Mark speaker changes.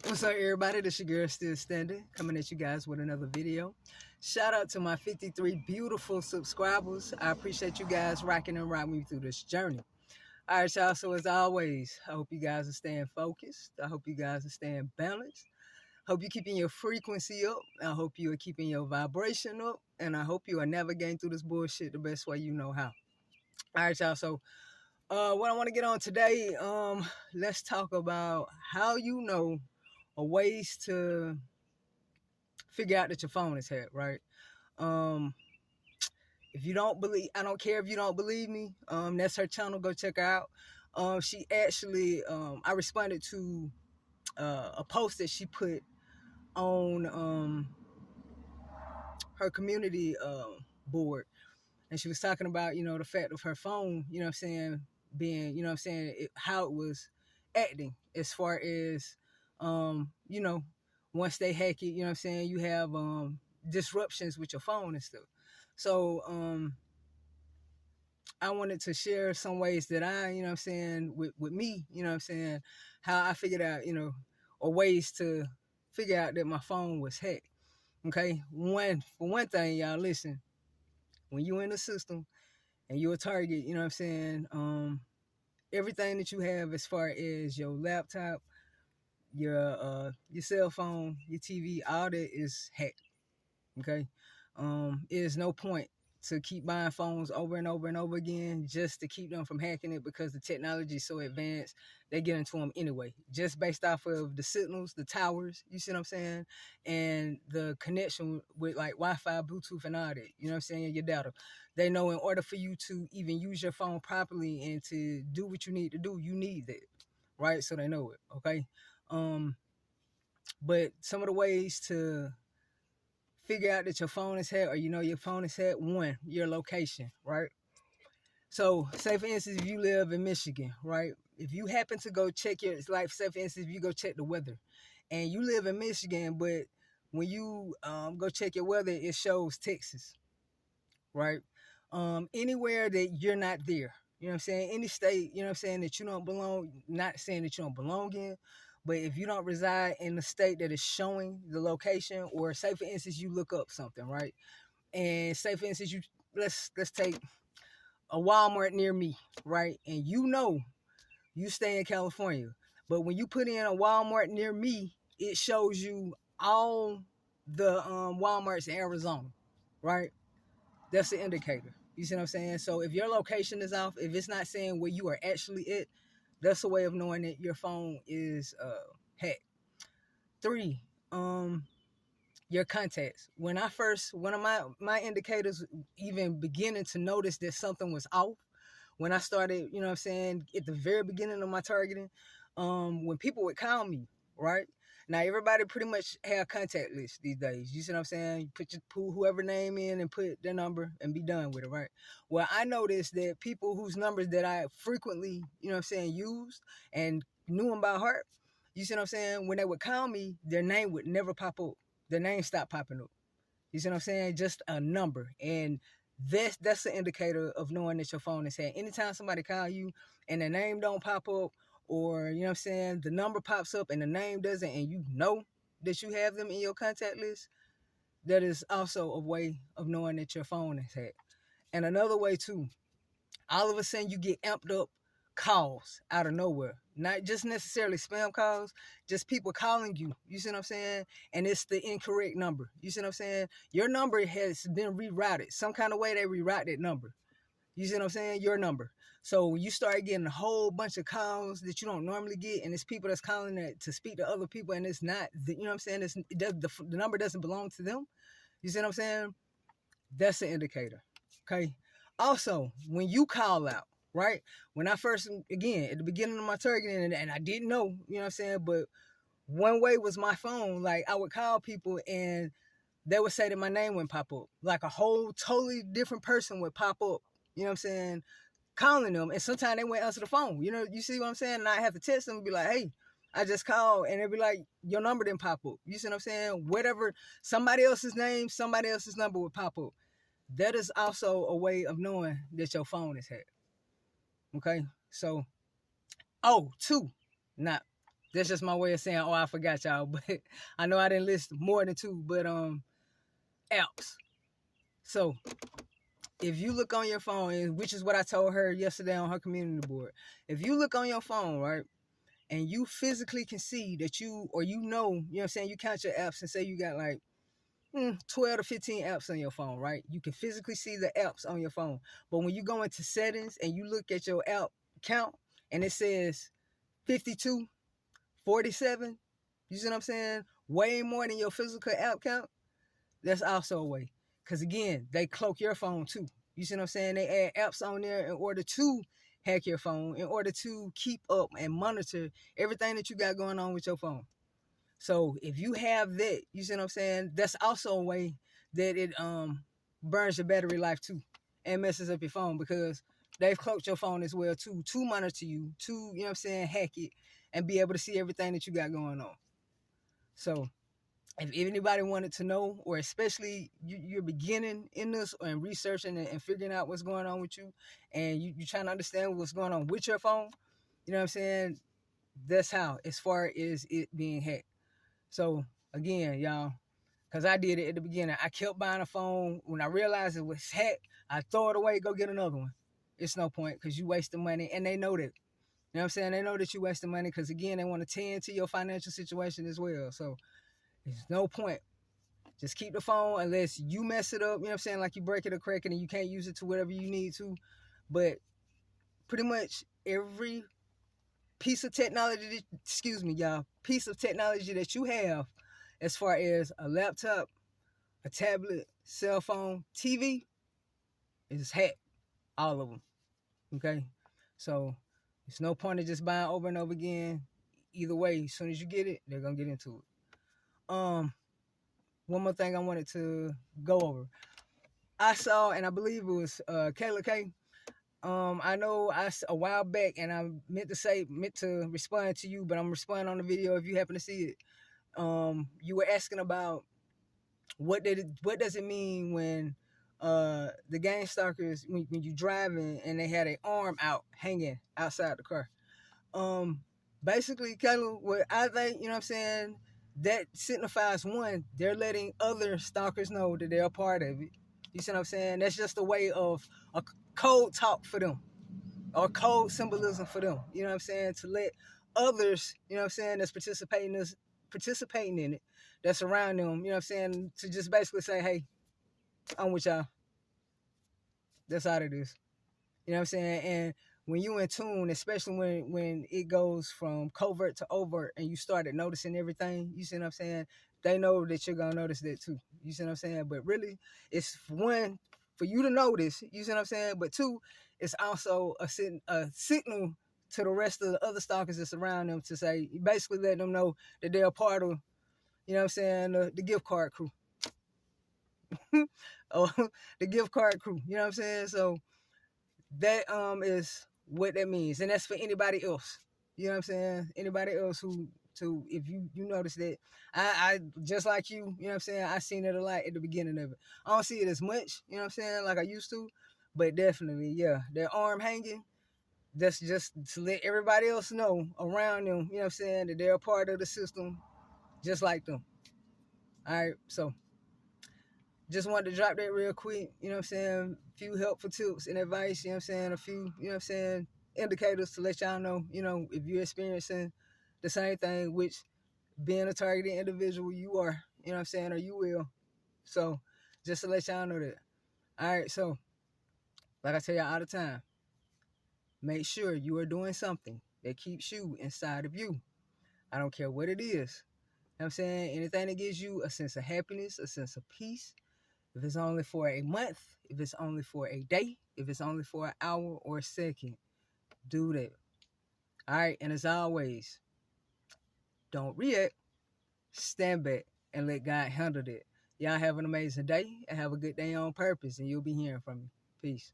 Speaker 1: What's up, everybody? This your girl Still Standing, coming at you guys with another video. Shout out to my 53 beautiful subscribers. I appreciate you guys rocking and riding me through this journey. All right, y'all. So as always, I hope you guys are staying focused. I hope you guys are staying balanced. Hope you're keeping your frequency up. I hope you are keeping your vibration up. And I hope you are navigating through this bullshit the best way you know how. All right, y'all. So what I want to get on today, let's talk about how you know or ways to figure out that your phone is hacked, right? Um, if you don't believe, I don't care if you don't believe me. That's her channel. Go check her out. She actually, I responded to a post that she put on her community board, and she was talking about, the fact of her phone, what I'm saying, being, how it was acting as far as, once they hack it, what I'm saying, you have disruptions with your phone and stuff. So I wanted to share some ways that I, what I'm saying, with me, what I'm saying, how I figured out, or ways to figure out that my phone was hacked. Okay, for one thing, y'all listen, when you in the system and you're a target, what I'm saying, everything that you have as far as your laptop, your cell phone, your TV, all that is hacked. Okay, it is no point to keep buying phones over and over and over again just to keep them from hacking it, because the technology is so advanced. They get into them anyway, just based off of the signals, the towers, you see what I'm saying, and the connection with like Wi-Fi, Bluetooth, and all that, you know what I'm saying, your data. They know in order for you to even use your phone properly and to do what you need to do, you need that, right? So they know it, okay? But some of the ways to figure out that your phone is hacked, or your phone is hacked, one, your location, right? So say for instance, if you live in Michigan, right? If you happen to go check it's like, say for instance, if you go check the weather and you live in Michigan, but when you go check your weather, it shows Texas, right? Anywhere that you're not there, you know what I'm saying? Any state, you know what I'm saying, that you don't belong, not saying that you don't belong in, but if you don't reside in the state that is showing the location, or say for instance, you look up something, right? And say for instance, let's take a Walmart near me, right? And you stay in California, but when you put in a Walmart near me, it shows you all the Walmarts in Arizona, right? That's the indicator. You see what I'm saying? So if your location is off, if it's not saying where you are actually at, that's a way of knowing that your phone is hacked. Three, your contacts. When one of my indicators, even beginning to notice that something was off, when I started, you know what I'm saying, at the very beginning of my targeting, when people would call me, right? Now everybody pretty much have contact lists these days. You see what I'm saying? You put whoever name in and put their number and be done with it, right? Well, I noticed that people whose numbers that I frequently, you know what I'm saying, used and knew them by heart, you see what I'm saying, when they would call me, their name would never pop up. Their name stopped popping up. You see what I'm saying? Just a number. And that's the indicator of knowing that your phone is hacked. Anytime somebody call you and the name don't pop up, or you know what I'm saying, the number pops up and the name doesn't, and you know that you have them in your contact list, that is also a way of knowing that your phone is hacked. And another way too, all of a sudden you get amped up calls out of nowhere. Not just necessarily spam calls, just people calling you. You see what I'm saying? And it's the incorrect number. You see what I'm saying? Your number has been rerouted. Some kind of way they reroute that number. You see what I'm saying? Your number. So you start getting a whole bunch of calls that you don't normally get, and it's people that's calling to speak to other people, and it's not, you know what I'm saying? The number doesn't belong to them. You see what I'm saying? That's an indicator. Okay. Also, when you call out, right? When I first, again, at the beginning of my targeting, and I didn't know, you know what I'm saying? But one way was my phone. Like, I would call people and they would say that my name wouldn't pop up. Like a whole totally different person would pop up, you know what I'm saying, calling them. And sometimes they wouldn't answer the phone. You know, you see what I'm saying? And I have to text them and be like, hey, I just called. And they'd be like, your number didn't pop up. You see what I'm saying? Whatever, somebody else's name, somebody else's number would pop up. That is also a way of knowing that your phone is hacked. Okay? So, two, not That's just my way of saying, oh, I forgot y'all. But I know I didn't list more than 2, but apps. So if you look on your phone, which is what I told her yesterday on her community board, if you look on your phone, right, and you physically can see that you, or you know what I'm saying, you count your apps and say you got like 12 to 15 apps on your phone, right? You can physically see the apps on your phone. But when you go into settings and you look at your app count and it says 52, 47, you see what I'm saying? Way more than your physical app count. That's also a way. Because again, they cloak your phone too. You see what I'm saying? They add apps on there in order to hack your phone, in order to keep up and monitor everything that you got going on with your phone. So if you have that, you see what I'm saying? That's also a way that it burns your battery life too and messes up your phone, because they've cloaked your phone as well too, to monitor you, to, you know what I'm saying, hack it and be able to see everything that you got going on. So if anybody wanted to know, or especially you're beginning in this and researching and figuring out what's going on with you, and you're trying to understand what's going on with your phone, you know what I'm saying? That's how, as far as it being hacked. So again, y'all, because I did it at the beginning. I kept buying a phone. When I realized it was hacked, I throw it away, go get another one. It's no point, because you wasting money, and they know that. You know what I'm saying? They know that you wasting money, because again, they want to tend to your financial situation as well. So there's no point. Just keep the phone unless you mess it up, you know what I'm saying? Like you break it or crack it and you can't use it to whatever you need to. But pretty much every piece of technology, excuse me, y'all, piece of technology that you have, as far as a laptop, a tablet, cell phone, TV, is hacked. All of them. Okay? So it's no point in just buying over and over again. Either way, as soon as you get it, they're gonna get into it. One more thing I wanted to go over. I saw, and I believe it was Kayla K. I know a while back, and I meant to respond to you, but I'm responding on the video if you happen to see it. You were asking about what does it mean when the gang stalkers, when you driving and they had an arm out hanging outside the car. Basically, Kayla, what I think, you know what I'm saying, that signifies, one, they're letting other stalkers know that they're a part of it. You see what I'm saying? That's just a way of a code talk for them, or code symbolism for them. You know what I'm saying? To let others, you know what I'm saying, that's participating in it, that's around them, you know what I'm saying, to just basically say, hey, I'm with y'all. That's how it is. You know what I'm saying? And when you in tune, especially when it goes from covert to overt and you started noticing everything, you see what I'm saying? They know that you're gonna notice that too. You see what I'm saying? But really, it's one, for you to notice, you see what I'm saying? But two, it's also a signal to the rest of the other stalkers that's around them, to say, basically letting them know that they're a part of, you know what I'm saying, the gift card crew. Or the gift card crew, you know what I'm saying? So that is what that means, and that's for anybody else. You know what I'm saying? Anybody else who, to, if you notice that, I just like you know what I'm saying, I seen it a lot at the beginning of it. I don't see it as much, you know what I'm saying, like I used to, but definitely, yeah, their arm hanging, that's just to let everybody else know around them, you know what I'm saying, that they're a part of the system just like them. All right, so just wanted to drop that real quick, you know what I'm saying? A few helpful tips and advice, you know what I'm saying? A few, you know what I'm saying, indicators to let y'all know, you know, if you're experiencing the same thing, which being a targeted individual, you are, you know what I'm saying, or you will. So just to let y'all know that. All right, so like I tell y'all all the time, make sure you are doing something that keeps you inside of you. I don't care what it is. You know what I'm saying? Anything that gives you a sense of happiness, a sense of peace. If it's only for a month, if it's only for a day, if it's only for an hour or a second, do that. All right, and as always, don't react, stand back, and let God handle that. Y'all have an amazing day, and have a good day on purpose, and you'll be hearing from me. Peace.